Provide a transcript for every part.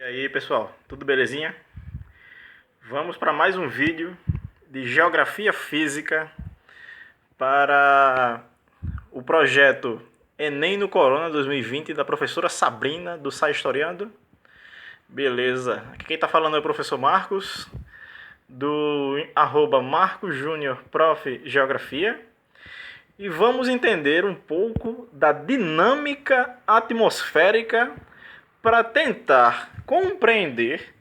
E aí pessoal, tudo belezinha? Vamos para mais um vídeo de Geografia Física para o projeto Enem no Corona 2020 da professora Sabrina do Sai Historiando. Beleza, aqui quem está falando é o professor Marcos, do @Marcos Júnior Prof. Geografia. E vamos entender um pouco da dinâmica atmosférica para tentar compreender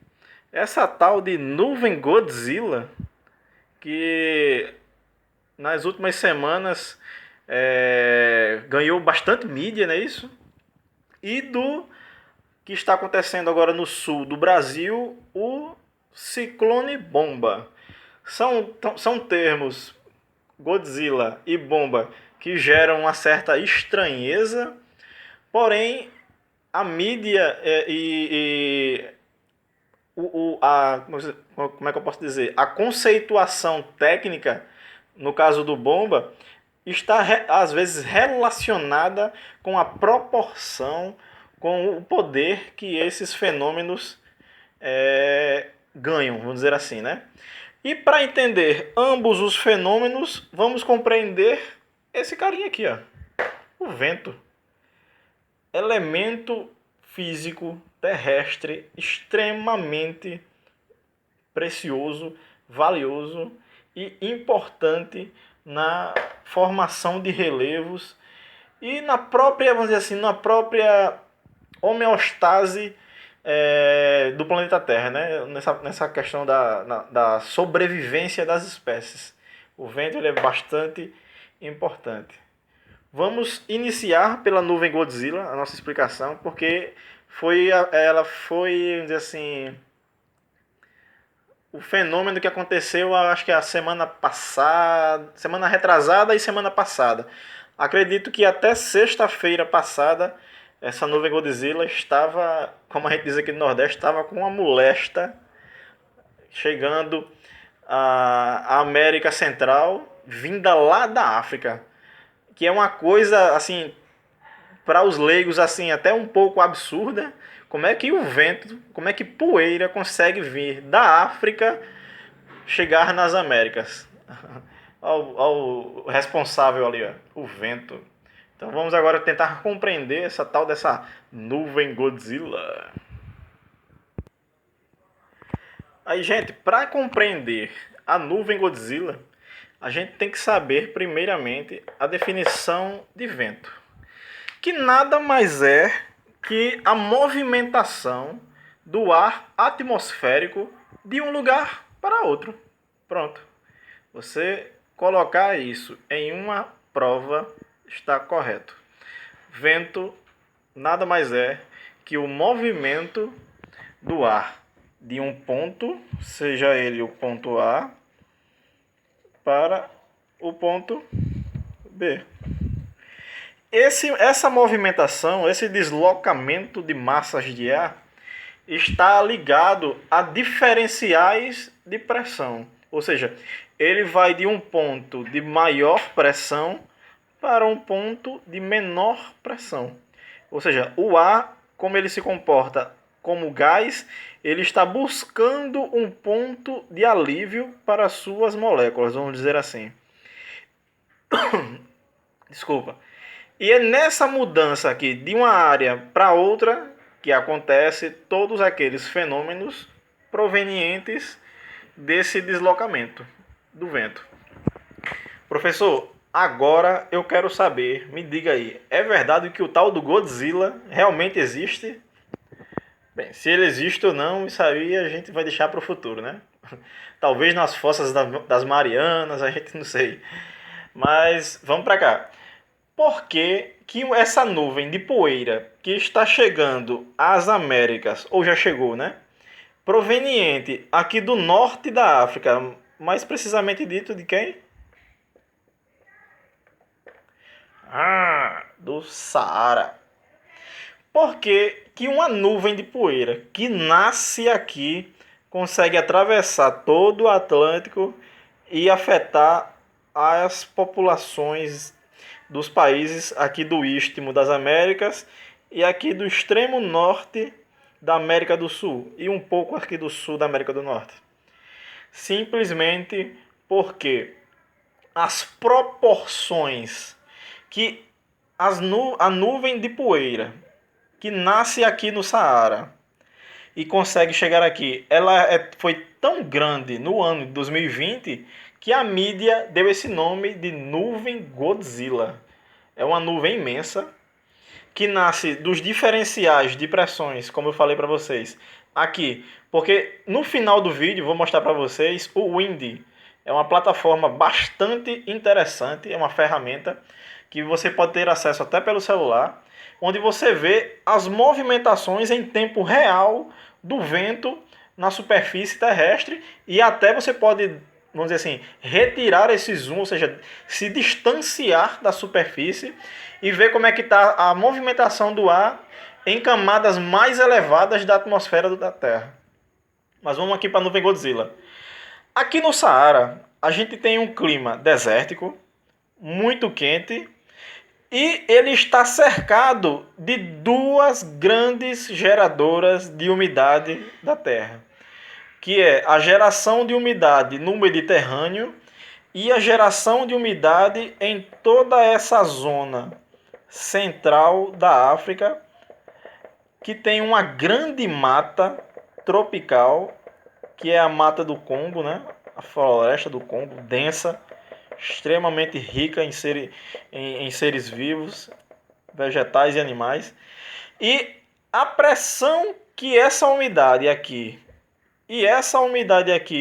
essa tal de nuvem Godzilla que nas últimas semanas ganhou bastante mídia, não é isso? E do que está acontecendo agora no sul do Brasil, o ciclone bomba. São termos Godzilla e bomba que geram uma certa estranheza, porém a mídia como é que eu posso dizer? A conceituação técnica, no caso do bomba, está às vezes relacionada com a proporção, com o poder que esses fenômenos ganham, vamos dizer assim, né? E para entender ambos os fenômenos, vamos compreender esse carinha aqui, ó, o vento. Elemento físico terrestre extremamente precioso, valioso e importante na formação de relevos e na própria, vamos dizer assim, na própria homeostase do planeta Terra, né? Nessa questão da sobrevivência das espécies. O vento ele é bastante importante. Vamos iniciar pela nuvem Godzilla, a nossa explicação, porque ela foi, vamos dizer assim, o fenômeno que aconteceu, acho que a semana passada, semana retrasada e semana passada. Acredito que até sexta-feira passada, essa nuvem Godzilla estava, como a gente diz aqui no Nordeste, estava com uma molesta chegando à América Central, vinda lá da África, que é uma coisa assim para os leigos assim até um pouco absurda. Como é que o vento, como é que poeira consegue vir da África chegar nas Américas? ao responsável ali, ó, o vento. Então vamos agora tentar compreender essa tal dessa nuvem Godzilla. Aí, gente, para compreender a nuvem Godzilla, a gente tem que saber primeiramente a definição de vento, que nada mais é que a movimentação do ar atmosférico de um lugar para outro. Pronto. Você colocar isso em uma prova está correto. Vento nada mais é que o movimento do ar de um ponto, seja ele o ponto A, para o ponto B. Essa movimentação, esse deslocamento de massas de ar está ligado a diferenciais de pressão. Ou seja, ele vai de um ponto de maior pressão para um ponto de menor pressão. Ou seja, o ar, como ele se comporta como gás, ele está buscando um ponto de alívio para suas moléculas, vamos dizer assim. Desculpa. E é nessa mudança aqui de uma área para outra que acontece todos aqueles fenômenos provenientes desse deslocamento do vento. Professor, agora eu quero saber, me diga aí, é verdade que o tal do Godzilla realmente existe? Bem, se ele existe ou não, isso aí a gente vai deixar para o futuro, né? Talvez nas fossas das Marianas, a gente não sei. Mas vamos para cá. Por que essa nuvem de poeira que está chegando às Américas, ou já chegou, né? Proveniente aqui do norte da África, mais precisamente dito de quem? Do Saara. Por que uma nuvem de poeira que nasce aqui consegue atravessar todo o Atlântico e afetar as populações dos países aqui do Istmo das Américas e aqui do extremo norte da América do Sul e um pouco aqui do sul da América do Norte? Simplesmente porque as proporções que a nuvem de poeira que nasce aqui no Saara e consegue chegar aqui, foi tão grande no ano de 2020 que a mídia deu esse nome de nuvem Godzilla. É uma nuvem imensa que nasce dos diferenciais de pressões, como eu falei para vocês, aqui. Porque no final do vídeo vou mostrar para vocês o Windy. É uma plataforma bastante interessante, é uma ferramenta que você pode ter acesso até pelo celular, onde você vê as movimentações em tempo real do vento na superfície terrestre e até você pode, vamos dizer assim, retirar esse zoom, ou seja, se distanciar da superfície e ver como é que está a movimentação do ar em camadas mais elevadas da atmosfera da Terra. Mas vamos aqui para a nuvem Godzilla. Aqui no Saara, a gente tem um clima desértico, muito quente, e ele está cercado de duas grandes geradoras de umidade da Terra, que é a geração de umidade no Mediterrâneo e a geração de umidade em toda essa zona central da África, que tem uma grande mata tropical, que é a mata do Congo, né? A floresta do Congo, densa, extremamente rica em seres vivos, vegetais e animais. E a pressão que essa umidade aqui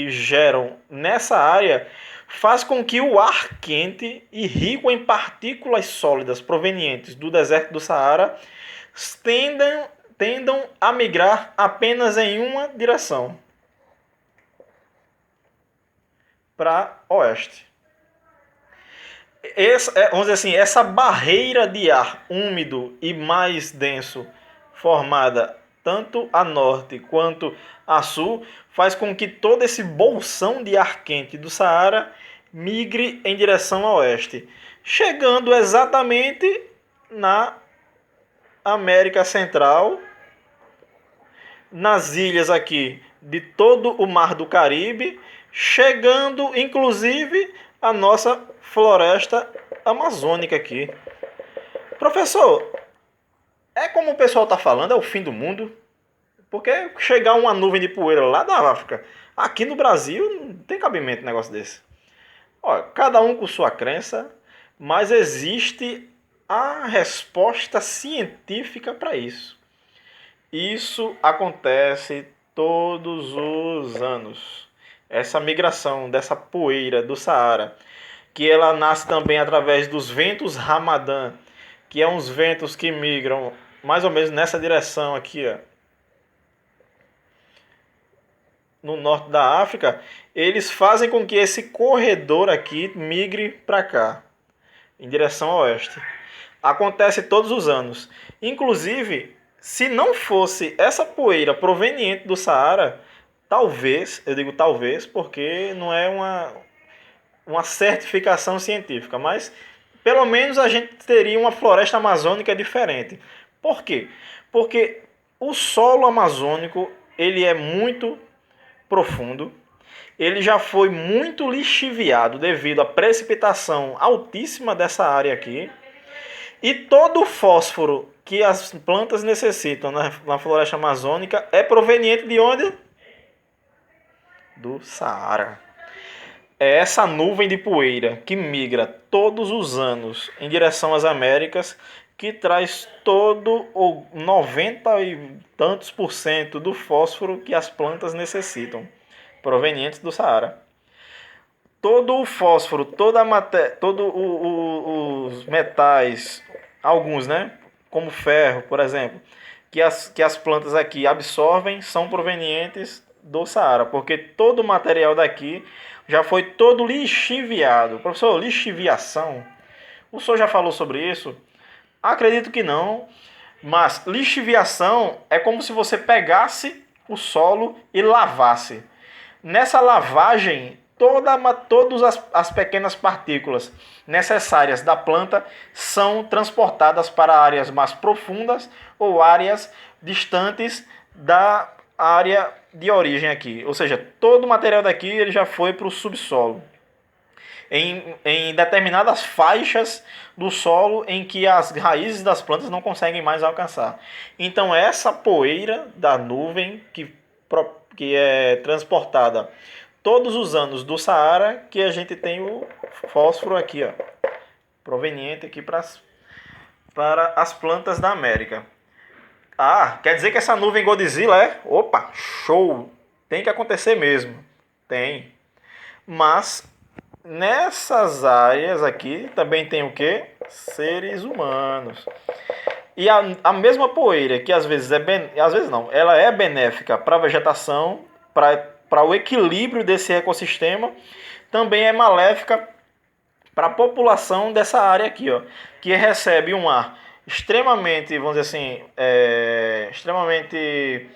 geram nessa área faz com que o ar quente e rico em partículas sólidas provenientes do deserto do Saara tendam a migrar apenas em uma direção, para oeste. Vamos dizer assim, essa barreira de ar úmido e mais denso formada tanto a norte quanto a sul faz com que todo esse bolsão de ar quente do Saara migre em direção a oeste, chegando exatamente na América Central, nas ilhas aqui de todo o Mar do Caribe, chegando inclusive a nossa floresta amazônica aqui. Professor, é como o pessoal está falando, é o fim do mundo? Porque chegar uma nuvem de poeira lá da África, aqui no Brasil, não tem cabimento um negócio desse. Olha, cada um com sua crença, mas existe a resposta científica para isso. Isso acontece todos os anos. Essa migração dessa poeira do Saara, que ela nasce também através dos ventos Ramadã, que é uns ventos que migram mais ou menos nessa direção aqui, ó, no norte da África, eles fazem com que esse corredor aqui migre para cá, em direção ao oeste. Acontece todos os anos. Inclusive, se não fosse essa poeira proveniente do Saara, talvez, eu digo talvez, porque não é uma certificação científica, mas pelo menos a gente teria uma floresta amazônica diferente. Por quê? Porque o solo amazônico ele é muito profundo, ele já foi muito lixiviado devido à precipitação altíssima dessa área aqui, e todo o fósforo que as plantas necessitam na floresta amazônica é proveniente de onde? Do Saara. É essa nuvem de poeira que migra todos os anos em direção às Américas que traz todo o 90 e tantos por cento do fósforo que as plantas necessitam, provenientes do Saara. Todo o fósforo, todos os metais, alguns, né, como ferro, por exemplo, que as plantas aqui absorvem, são provenientes do Saara, porque todo o material daqui já foi todo lixiviado. Professor, lixiviação, o senhor já falou sobre isso? Acredito que não, mas lixiviação é como se você pegasse o solo e lavasse. Nessa lavagem, todas as pequenas partículas necessárias da planta são transportadas para áreas mais profundas ou áreas distantes da área de origem aqui. Ou seja, todo o material daqui ele já foi para o subsolo. Em determinadas faixas do solo em que as raízes das plantas não conseguem mais alcançar. Então essa poeira da nuvem que é transportada todos os anos do Saara, que a gente tem o fósforo aqui, ó, proveniente aqui para as plantas da América. Ah, quer dizer que essa nuvem Godzilla é? Opa, show! Tem que acontecer mesmo. Tem. Mas nessas áreas aqui também tem o quê? Seres humanos. E a mesma poeira, que às vezes às vezes não, ela é benéfica para a vegetação, para o equilíbrio desse ecossistema, também é maléfica para a população dessa área aqui, ó, que recebe um ar extremamente, vamos dizer assim, extremamente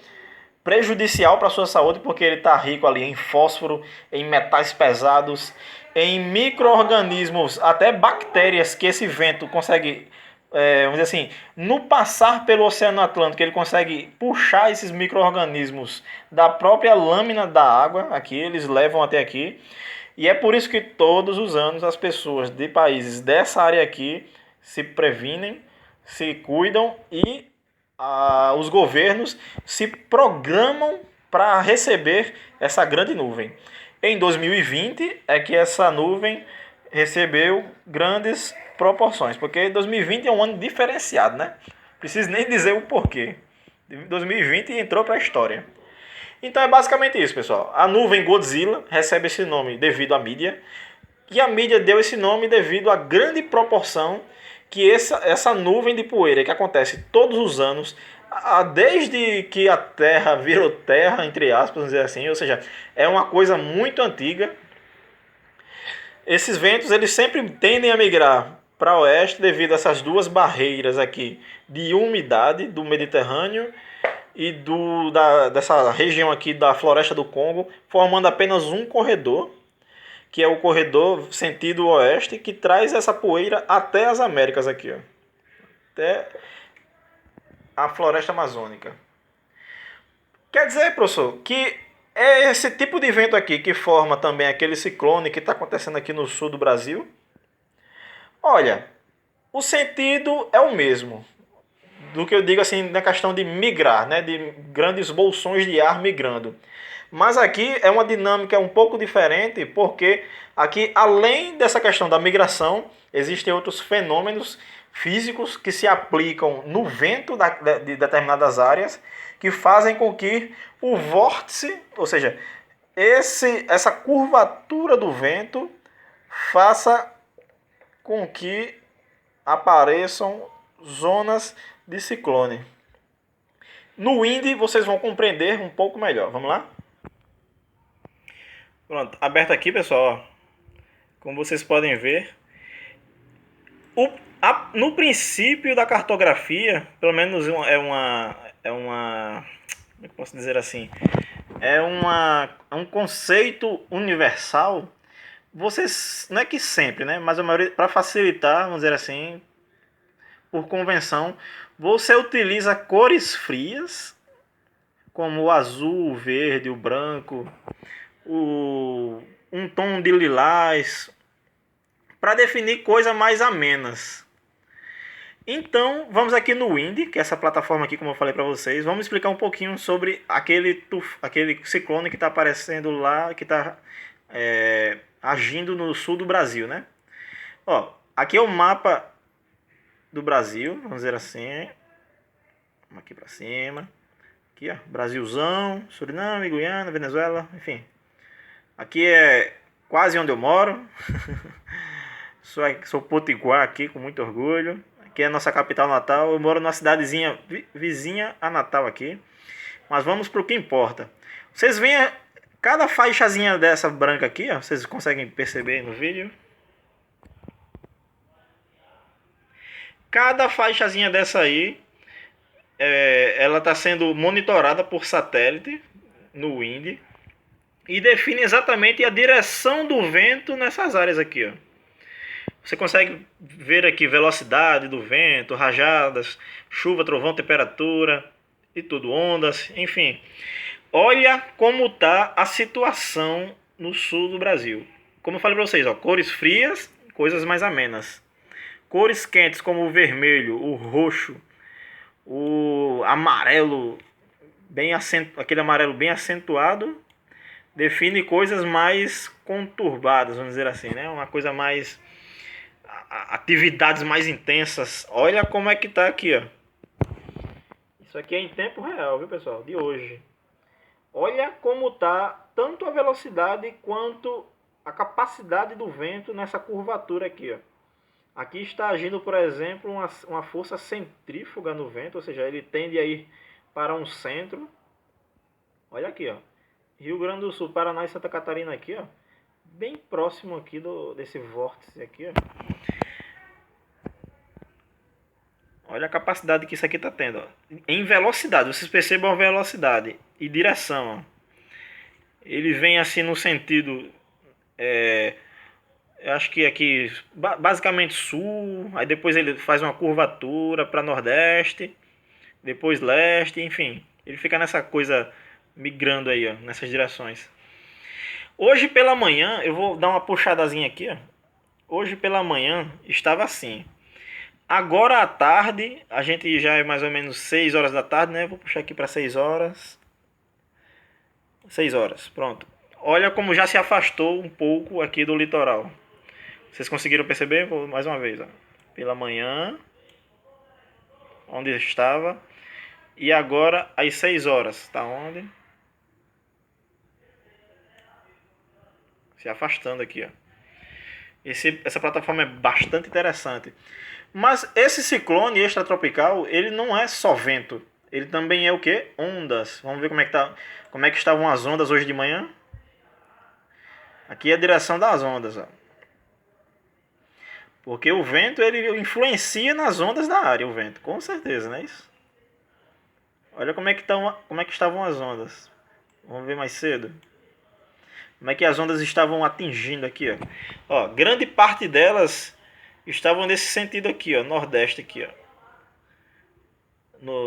prejudicial para a sua saúde, porque ele está rico ali em fósforo, em metais pesados, em micro-organismos, até bactérias que esse vento consegue, vamos dizer assim, no passar pelo Oceano Atlântico, ele consegue puxar esses micro-organismos da própria lâmina da água, aqui, eles levam até aqui. E é por isso que todos os anos as pessoas de países dessa área aqui se previnem, se cuidam e os governos se programam para receber essa grande nuvem. Em 2020 é que essa nuvem recebeu grandes proporções, porque 2020 é um ano diferenciado, né? Preciso nem dizer o porquê. 2020 entrou para a história. Então é basicamente isso, pessoal. A nuvem Godzilla recebe esse nome devido à mídia, e a mídia deu esse nome devido à grande proporção que essa nuvem de poeira que acontece todos os anos, desde que a Terra virou terra, entre aspas, vamos dizer assim, ou seja, é uma coisa muito antiga. Esses ventos eles sempre tendem a migrar para o oeste devido a essas duas barreiras aqui de umidade do Mediterrâneo e dessa região aqui da Floresta do Congo, formando apenas um corredor, que é o corredor sentido oeste, que traz essa poeira até as Américas aqui, ó, até a floresta amazônica. Quer dizer, professor, que é esse tipo de vento aqui que forma também aquele ciclone que está acontecendo aqui no sul do Brasil? Olha, o sentido é o mesmo do que eu digo assim na questão de migrar, né, de grandes bolsões de ar migrando. Mas aqui é uma dinâmica um pouco diferente, porque aqui, além dessa questão da migração, existem outros fenômenos físicos que se aplicam no vento de determinadas áreas, que fazem com que o vórtice, ou seja, essa curvatura do vento, faça com que apareçam zonas de ciclone. No wind vocês vão compreender um pouco melhor. Vamos lá? Pronto, aberto aqui, pessoal. Como vocês podem ver, no princípio da cartografia, pelo menos como é que eu posso dizer assim? É um conceito universal. Vocês, não é que sempre, né? Mas a maioria, para facilitar, vamos dizer assim, por convenção, você utiliza cores frias, como o azul, o verde, o branco, um tom de lilás, para definir coisas mais amenas. Então, vamos aqui no Wind, que é essa plataforma aqui, como eu falei para vocês. Vamos explicar um pouquinho sobre aquele ciclone que está aparecendo lá, que está agindo no sul do Brasil, né? Ó, aqui é o mapa do Brasil, vamos dizer assim. Vamos aqui para cima. Aqui, ó, Brasilzão, Suriname, Guiana, Venezuela, enfim. Aqui é quase onde eu moro. Sou potiguar aqui, com muito orgulho. Aqui é a nossa capital natal. Eu moro numa cidadezinha vizinha a Natal aqui. Mas vamos para o que importa. Vocês veem cada faixazinha dessa branca aqui, ó, vocês conseguem perceber no vídeo? Cada faixazinha dessa aí, ela está sendo monitorada por satélite no Wind e define exatamente a direção do vento nessas áreas aqui, ó. Você consegue ver aqui velocidade do vento, rajadas, chuva, trovão, temperatura e tudo, ondas, enfim. Olha como está a situação no sul do Brasil. Como eu falei para vocês, ó, cores frias, coisas mais amenas. Cores quentes como o vermelho, o roxo, o amarelo, aquele amarelo bem acentuado, define coisas mais conturbadas, vamos dizer assim, né? Uma coisa mais... atividades mais intensas. Olha como é que tá aqui, ó. Isso aqui é em tempo real, viu, pessoal? De hoje. Olha como tá tanto a velocidade quanto a capacidade do vento nessa curvatura aqui, ó. Aqui está agindo, por exemplo, uma força centrífuga no vento, ou seja, ele tende a ir para um centro. Olha aqui, ó. Rio Grande do Sul, Paraná e Santa Catarina aqui, ó. Bem próximo aqui desse vórtice aqui, ó. Olha a capacidade que isso aqui está tendo. Ó. Em velocidade, vocês percebam a velocidade e direção. Ó. Ele vem assim no sentido... eu acho que aqui basicamente sul. Aí depois ele faz uma curvatura para nordeste. Depois leste, enfim. Ele fica nessa coisa migrando aí, ó, nessas direções. Hoje pela manhã, eu vou dar uma puxadazinha aqui. Ó. Hoje pela manhã estava assim... Agora à tarde, a gente já é mais ou menos 6 horas da tarde, né? Vou puxar aqui para 6 horas. 6 horas, pronto. Olha como já se afastou um pouco aqui do litoral. Vocês conseguiram perceber? Vou mais uma vez, ó. Pela manhã, onde estava. E agora às 6 horas, tá onde? Se afastando aqui, ó. Essa plataforma é bastante interessante. Mas esse ciclone extratropical, ele não é só vento. Ele também é o quê? Ondas. Vamos ver como é que estavam as ondas hoje de manhã. Aqui é a direção das ondas, ó. Porque o vento, ele influencia nas ondas da área, o vento. Com certeza, não é isso? Olha como é que estavam as ondas. Vamos ver mais cedo. Como é que as ondas estavam atingindo aqui, ó. Ó, grande parte delas estavam nesse sentido aqui, ó, nordeste aqui, ó.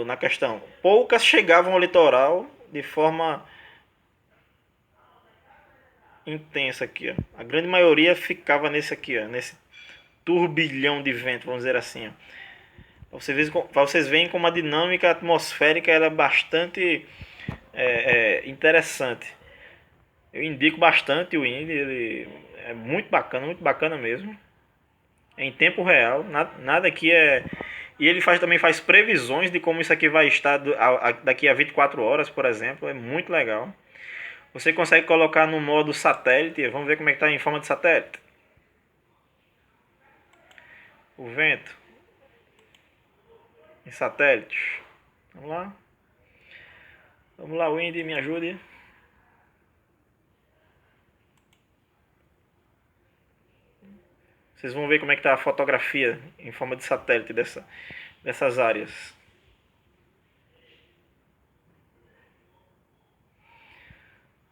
Na questão. Poucas chegavam ao litoral de forma intensa aqui, ó. A grande maioria ficava nesse aqui, ó, nesse turbilhão de vento, vamos dizer assim, ó. Para vocês verem como a dinâmica atmosférica era bastante interessante. Eu indico bastante o Windy, ele é muito bacana mesmo. É em tempo real, nada aqui é... E ele também faz previsões de como isso aqui vai estar daqui a 24 horas, por exemplo. É muito legal. Você consegue colocar no modo satélite. Vamos ver como é que está em forma de satélite. O vento. Em satélite. Vamos lá. Vamos lá, Windy, me ajude. Vocês vão ver como é que está a fotografia em forma de satélite dessas áreas.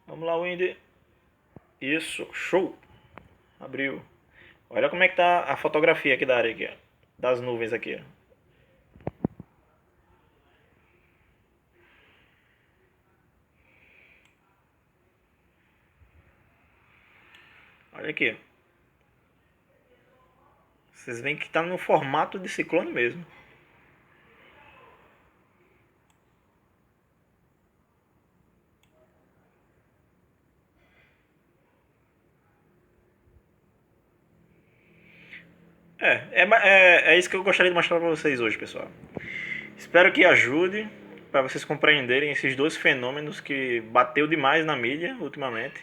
Vamos lá, Windy. Isso, show. Abriu. Olha como é que está a fotografia aqui da área aqui, ó. Das nuvens aqui, ó. Olha aqui, ó. Vocês veem que está no formato de ciclone mesmo. É isso que eu gostaria de mostrar para vocês hoje, pessoal. Espero que ajude para vocês compreenderem esses dois fenômenos que bateu demais na mídia ultimamente.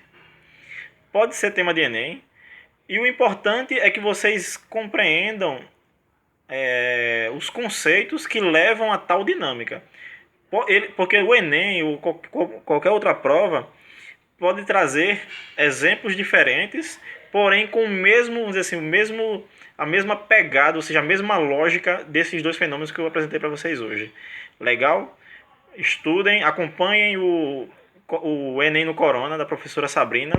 Pode ser tema de Enem. E o importante é que vocês compreendam os conceitos que levam a tal dinâmica. Porque o Enem ou qualquer outra prova pode trazer exemplos diferentes, porém com o mesmo, vamos dizer assim, a mesma pegada, ou seja, a mesma lógica desses dois fenômenos que eu apresentei para vocês hoje. Legal? Estudem, acompanhem o Enem no Corona, da professora Sabrina.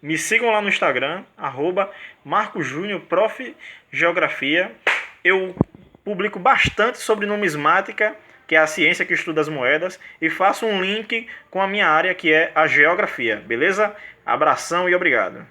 Me sigam lá no Instagram, @MarcoJúnior, Prof. Geografia. Eu publico bastante sobre numismática, que é a ciência que estuda as moedas, e faço um link com a minha área, que é a geografia, beleza? Abração e obrigado.